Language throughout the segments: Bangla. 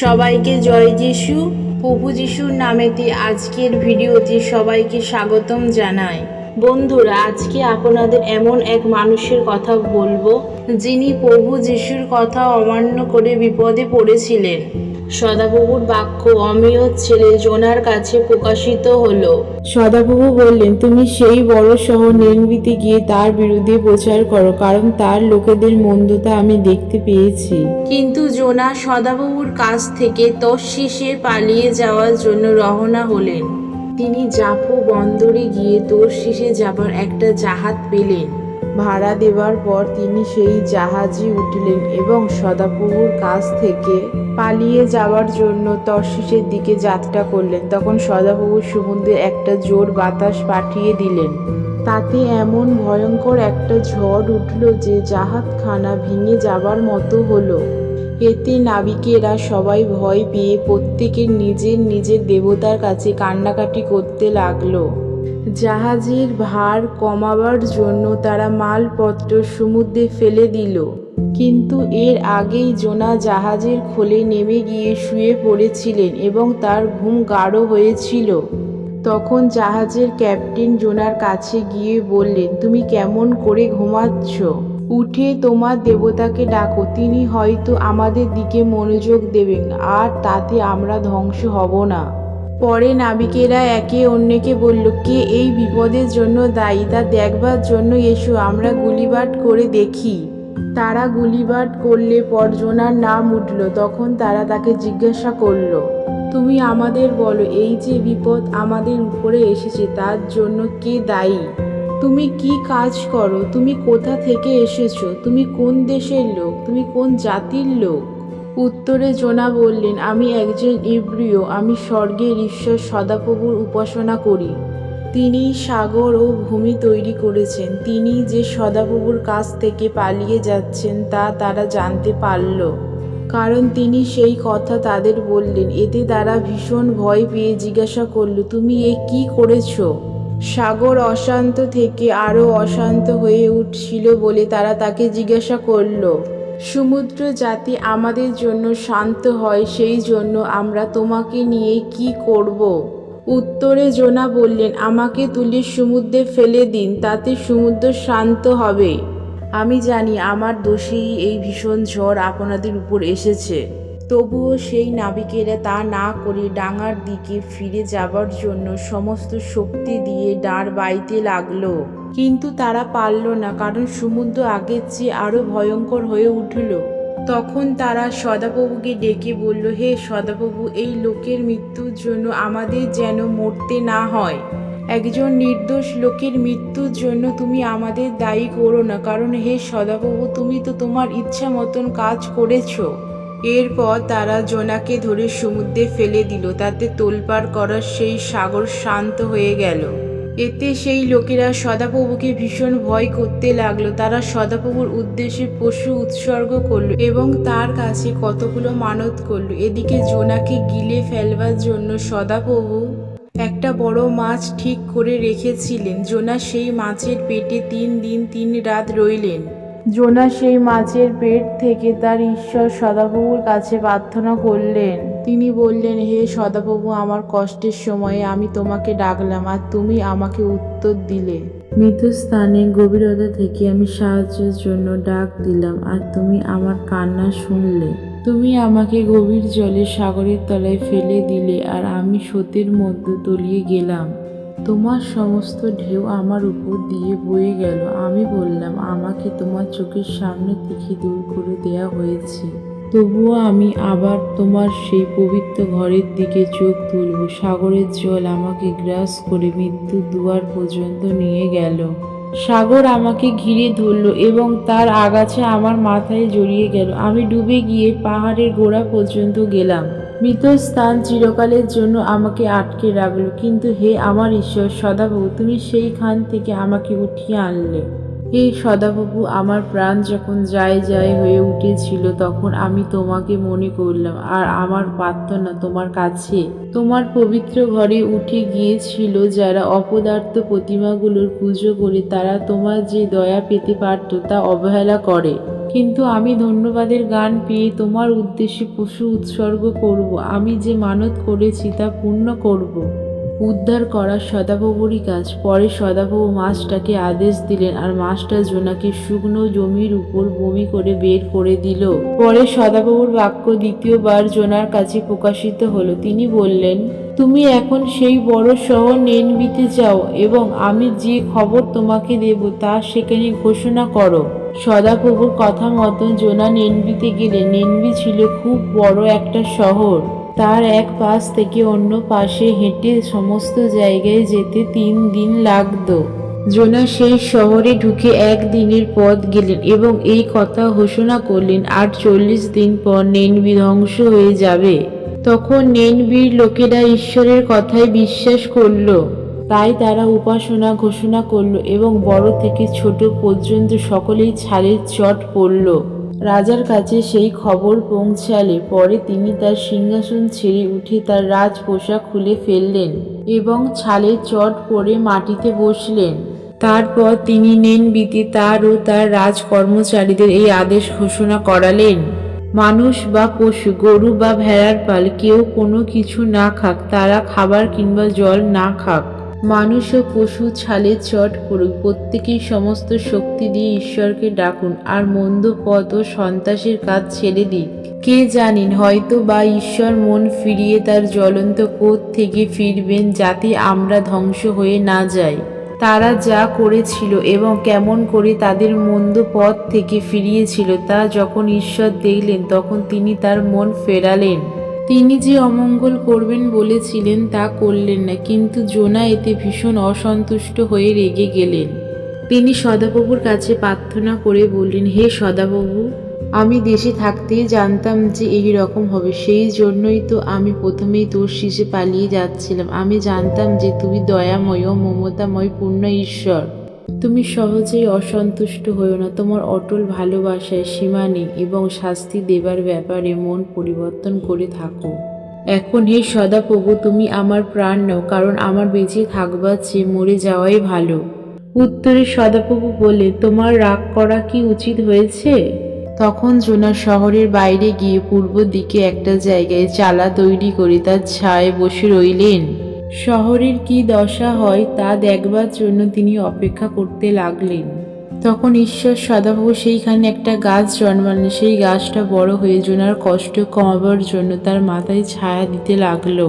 সবাইকে জয় যিশু। প্রভু যিশুর নামেতে আজকের ভিডিওতে সবাইকে স্বাগতম জানাই। বন্ধুরা, আজকে আপনাদের এমন এক মানুষের কথা বলবো যিনি প্রভু যিশুর কথা অমান্য করে বিপদে পড়েছিলেন। সদাপ্রভুর বাক্য অমেয় ছেলে জোনার কাছে প্রকাশিত হলো। সদাপ্রভু বললেন, তুমি সেই বড় শহর নিনভিতে গিয়ে তার বিরুদ্ধে প্রচার করো, কারণ তার লোকেদের মন্দতা আমি দেখতে পেয়েছি। কিন্তু জোনা সদাপ্রভুর কাছ থেকে তর্শিশে পালিয়ে যাওয়ার জন্য রওনা হলেন। তিনি জাফো বন্দরে গিয়ে তর্শিশে যাবার একটা জাহাজ পেলেন। ভাড়া দেওয়ার পর তিনি সেই জাহাজে উঠলেন এবং সদাপ্রভুর কাছ থেকে পালিয়ে যাওয়ার জন্য তর্শিশের দিকে যাত্রা করলেন। তখন সদাপ্রভু সমুদ্রে একটা জোর বাতাস পাঠিয়ে দিলেন। তাতে এমন ভয়ঙ্কর একটা ঝড় উঠল যে জাহাজখানা ভেঙে যাবার মতো হলো। এতে নাবিকেরা সবাই ভয় পেয়ে প্রত্যেকের নিজের নিজের দেবতার কাছে কান্নাকাটি করতে লাগলো। জাহাজের ভার কমাবার জন্য তারা মালপত্র সমুদ্রে ফেলে দিল। কিন্তু এর আগেই জোনা জাহাজের খোলে নেমে গিয়ে শুয়ে পড়েছিলেন এবং তার ঘুম গাঢ় হয়েছিল। তখন জাহাজের ক্যাপ্টেন জোনার কাছে গিয়ে বললেন, তুমি কেমন করে ঘুমাচ্ছ? উঠে তোমার দেবতাকে ডাকো, তিনি হয়তো আমাদের দিকে মনোযোগ দেবেন আর তাতে আমরা ধ্বংস হব না। পরে নাবিকেরা একে অন্যকে বলল, কে এই বিপদের জন্য দায়ী তা দেখবার জন্য এসো, আমরা গুলিবাট করে দেখি। তারা গুলিবাট করলে পর জোনার নাম উঠল। তখন তারা তাকে জিজ্ঞাসা করল, তুমি আমাদের বলো, এই যে বিপদ আমাদের উপরে এসেছে তার জন্য কে দায়ী? তুমি কি কাজ করো? তুমি কোথা থেকে এসেছো? তুমি কোন দেশের লোক? তুমি কোন জাতির লোক? উত্তরে জোনা বললেন, আমি একজন ইব্রিয়। আমি স্বর্গের ঈশ্বর সদাপ্রভুর উপাসনা করি। তিনি সাগর ও ভূমি তৈরি করেছেন। তিনি যে সদাপ্রভুর কাছ থেকে পালিয়ে যাচ্ছেন তা তারা জানতে পারল, কারণ তিনি সেই কথা তাদের বললেন। এতে তারা ভীষণ ভয় পেয়ে জিজ্ঞাসা করল, তুমি এ কি করেছো? সাগর অশান্ত থেকে আরও অশান্ত হয়ে উঠছিল বলে তারা তাকে জিজ্ঞাসা করল, সমুদ্র যাতে আমাদের জন্য শান্ত হয় সেই জন্য আমরা তোমাকে নিয়ে কি করব? উত্তরে জোনা বললেন, আমাকে তুলে সমুদ্রে ফেলে দিন, তাতে সমুদ্র শান্ত হবে। আমি জানি আমার দোষেই এই ভীষণ ঝড় আপনাদের উপর এসেছে। তবুও সেই নাবিকেরা তা না করে ডাঙার দিকে ফিরে যাবার জন্য সমস্ত শক্তি দিয়ে দাঁড় বাইতে লাগলো। কিন্তু তারা পারল না, কারণ সমুদ্র আগের চেয়ে আরো ভয়ঙ্কর হয়ে উঠল। তখন তারা সদাপ্রভুকে ডেকে বলল, হে সদাপ্রভু, এই লোকের মৃত্যুর জন্য আমাদের যেন মরতে না হয়। একজন নির্দোষ লোকের মৃত্যুর জন্য তুমি আমাদের দায়ী করো না, কারণ হে সদাপ্রভু, তুমি তো তোমার ইচ্ছা মতন কাজ করেছো। এরপর তারা জোনাকে ধরে সমুদ্রে ফেলে দিল। তাতে তোলপাড় করার সেই সাগর শান্ত হয়ে গেল। এতে সেই লোকেরা সদাপ্রভুকে ভীষণ ভয় করতে লাগলো। তারা সদাপ্রভুর উদ্দেশ্যে পশু উৎসর্গ করলো এবং তার কাছে কতগুলো মানত করলো। এদিকে জোনাকে গিলে ফেলবার জন্য সদাপ্রভু একটা বড় মাছ ঠিক করে রেখেছিলেন। জোনা সেই মাছের পেটে 3 দিন 3 রাত রইলেন। জোনা সেই মাছের পেট থেকে তার ঈশ্বর সদাপ্রভুর কাছে প্রার্থনা করলেন। তিনি বললেন, হে সদাপ্রভু, আমার কষ্টের সময়ে আমি তোমাকে ডাকলাম আর তুমি আমাকে উত্তর দিলে। মৃত স্থানে গভীরতা থেকে আমি সাহায্যের জন্য ডাক দিলাম আর তুমি আমার কান্না শুনলে। তুমি আমাকে গভীর জলে সাগরের তলায় ফেলে দিলে আর আমি স্রোতের মধ্যে তলিয়ে গেলাম। তোমার সমস্ত ঢেউ আমার উপর দিয়ে বয়ে গেল। আমি বললাম, আমাকে তোমার চোখের সামনে থেকে দূর করে দেয়া হয়েছে। তবুও আমি আবার তোমার সেই পবিত্র ঘরের দিকে চোখ তুলব। সাগরের জল আমাকে গ্রাস করে মৃত্যুর দুয়ার পর্যন্ত নিয়ে গেল। সাগর আমাকে ঘিরে ধরল এবং তার আগাছা আমার মাথায় জড়িয়ে গেল। আমি ডুবে গিয়ে পাহাড়ের গোড়া পর্যন্ত গেলাম। মৃত স্থান চিরকালের জন্য আমাকে আটকে রাখলো। কিন্তু হে আমার ঈশ্বর সদাপ্রভু, তুমি সেইখান থেকে আমাকে উঠিয়ে আনলে। হে সদাপ্রভু, আমার প্রাণ যখন যায় যায় হয়ে উঠেছিল তখন আমি তোমাকে মনে করলাম আর আমার প্রার্থনা তোমার কাছে তোমার পবিত্র ঘরে উঠে গিয়েছিল। যারা অপদার্থ প্রতিমাগুলোর পুজো করে তারা তোমার যে দয়া পেতে পারত তা অবহেলা করে। কিন্তু আমি ধন্যবাদের গান পেয়ে তোমার উদ্দেশ্যে পশু উৎসর্গ করব। আমি যে মানত করেছি তা পূর্ণ করব। উদ্ধার করা সদাপ্রভুরই কাজ। পরে সদাপ্রভু মাছটাকে আদেশ দিলেন আর মাছটা জোনাকে শুকনো জমির উপর বমি করে বের করে দিল। পরে সদাপ্রভুর বাক্য দ্বিতীয়বার জোনার কাছে প্রকাশিত হলো। তিনি বললেন, তুমি এখন সেই বড় শহর নিনবিতে যাও এবং আমি যে খবর তোমাকে দেব তা সেখানে ঘোষণা করো। সদাপ্রভুর কথা মতন জোনা নিনবিতে গেলেন। নিনবি ছিল খুব বড় একটা শহর। তার এক পাশ থেকে অন্য পাশে হেঁটে সমস্ত জায়গায় যেতে 3 দিন লাগত। জোনা সেই শহরে ঢুকে 1 দিনের পথ গেলেন এবং এই কথা ঘোষণা করলেন, আর 40 দিন পর নিনবি ধ্বংস হয়ে যাবে। তখন নিনবির লোকেরা ঈশ্বরের কথায় বিশ্বাস করল। তাই তারা উপাসনা ঘোষণা করল এবং বড় থেকে ছোট পর্যন্ত সকলেই ছালের চট পরল। রাজার কাছে সেই খবর পৌঁছালে পরে তিনি তার সিংহাসন ছেড়ে উঠে তার রাজ পোশাক খুলে ফেললেন এবং ছালের চট পরে মাটিতে বসলেন। তারপর তিনি নিনবিতে তার ও তার রাজ কর্মচারীদের এই আদেশ ঘোষণা করালেন, মানুষ বা পশু, গরু বা ভেড়ার পাল কেউ কোনো কিছু না খাক, তারা খাবার কিংবা জল না খাক। মানুষ ও পশু ছালের চট পড়ুক, প্রত্যেকেই সমস্ত শক্তি দিয়ে ঈশ্বরকে ডাকুন আর মন্দ পথ ও সন্ত্রাসের কাজ ছেড়ে দিক। কে জানেন, হয়তো বা ঈশ্বর মন ফিরিয়ে তার জ্বলন্ত ক্রোধ থেকে ফিরবেন, যাতে আমরা ধ্বংস হয়ে না যাই। তারা যা করেছিল এবং কেমন করে তাদের মন্দ পথ থেকে ফিরিয়েছিল তা যখন ঈশ্বর দেখলেন তখন তিনি তার মন ফেরালেন। তিনি যে অমঙ্গল করবেন বলেছিলেন তা করলেন না, কিন্তু জোনা এতে ভীষণ অসন্তুষ্ট হয়ে রেগে গেলেন। তিনি সদাপ্রভুর কাছে প্রার্থনা করে বললেন, হে সদাপ্রভু, আমি দেশে থাকতেই জানতাম যে এই রকম হবে। সেই জন্যই তো আমি প্রথমেই তোর শীষে পালিয়ে যাচ্ছিলাম। আমি জানতাম যে তুমি দয়াময় ও মমতাময় পূর্ণ ঈশ্বর। তুমি সহজেই অসন্তুষ্ট হও না, তোমার অটল ভালোবাসায় সীমা নেই এবং শাস্তি দেবার ব্যাপারে মন পরিবর্তন করে থাকো। এখন হে সদাপ্রভু, তুমি আমার প্রাণ নাও, কারণ আমার বেঁচে থাকবার চেয়ে মরে যাওয়াই ভালো। উত্তরে সদাপ্রভু বললেন, তোমার রাগ করা কি উচিত হয়েছে? তখন জোনা শহরের বাইরে গিয়ে পূর্ব দিকে একটা জায়গায় চালা তৈরি করে তার ছায়ায় বসে রইলেন। শহরের কি দশা হয় তা দেখবার জন্য তিনি অপেক্ষা করতে লাগলেন। তখন ঈশ্বর সদাপ্রভু সেইখানে একটা গাছ জন্মালেন। সেই গাছটা বড় হয়ে জোনার কষ্ট কমাবার জন্য তার মাথায় ছায়া দিতে লাগলো।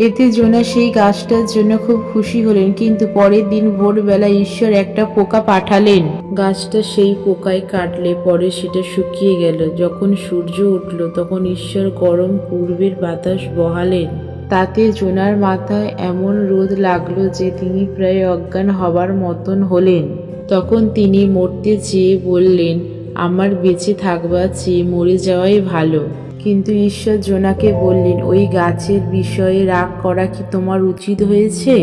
এতে জোনা সেই গাছটার জন্য খুব খুশি হলেন, কিন্তু পরের দিন ভোরবেলা ঈশ্বর একটা পোকা পাঠালেন। গাছটা সেই পোকায় কাটলে পরে সেটা শুকিয়ে গেল। যখন সূর্য উঠল তখন ঈশ্বর গরম পূর্বের বাতাস বহালেন। তাতে জোনার মাথায় এমন রোদ লাগলো যে তিনি প্রায় অজ্ঞান হবার মতন হলেন। তখন তিনি মরতে চেয়ে বললেন, আমার বেঁচে থাকবার চেয়ে মরে যাওয়াই ভালো। কিন্তু ঈশ্বর জোনাকে বললেন, ওই গাছের বিষয়ে রাগ করা কি তোমার উচিত হয়েছে?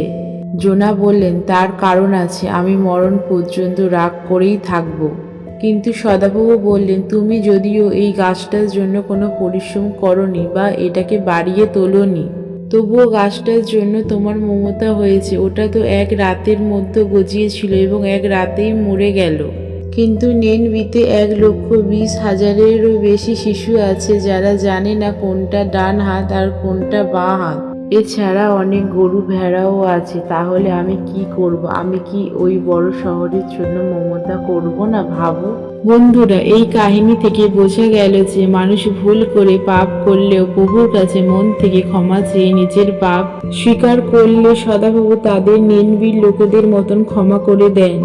জোনা বললেন, তার কারণ আছে, আমি মরণ পর্যন্ত রাগ করেই থাকব। কিন্তু সদাপ্রভু বললেন, তুমি যদিও এই গাছটার জন্য কোনো পরিশ্রম করনি বা এটাকে বাড়িয়ে তোলোনি, তবুও গাছটার জন্য তোমার মমতা হয়েছে। ওটা তো 1 রাতের মধ্যে গজিয়েছিল এবং 1 রাতেই মরে গেল। কিন্তু নিনবিতে 1,20,000-এরও বেশি শিশু আছে যারা জানে না কোনটা ডান হাত আর কোনটা বাঁ হাত। এছাড়া অনেক গরু ভেড়াও আছে। তাহলে আমি কি করব? আমি কি ওই বড় শহরের জন্য মমতা করব না? ভাবো বন্ধুরা, এই কাহিনী থেকে বোঝা গেল যে মানুষ ভুল করে পাপ করলেও প্রভুর কাছে মন থেকে ক্ষমা চেয়ে নিজের পাপ স্বীকার করলে সদাপ্রভু তাদের নিনবির লোকেদের মতন ক্ষমা করে দেন।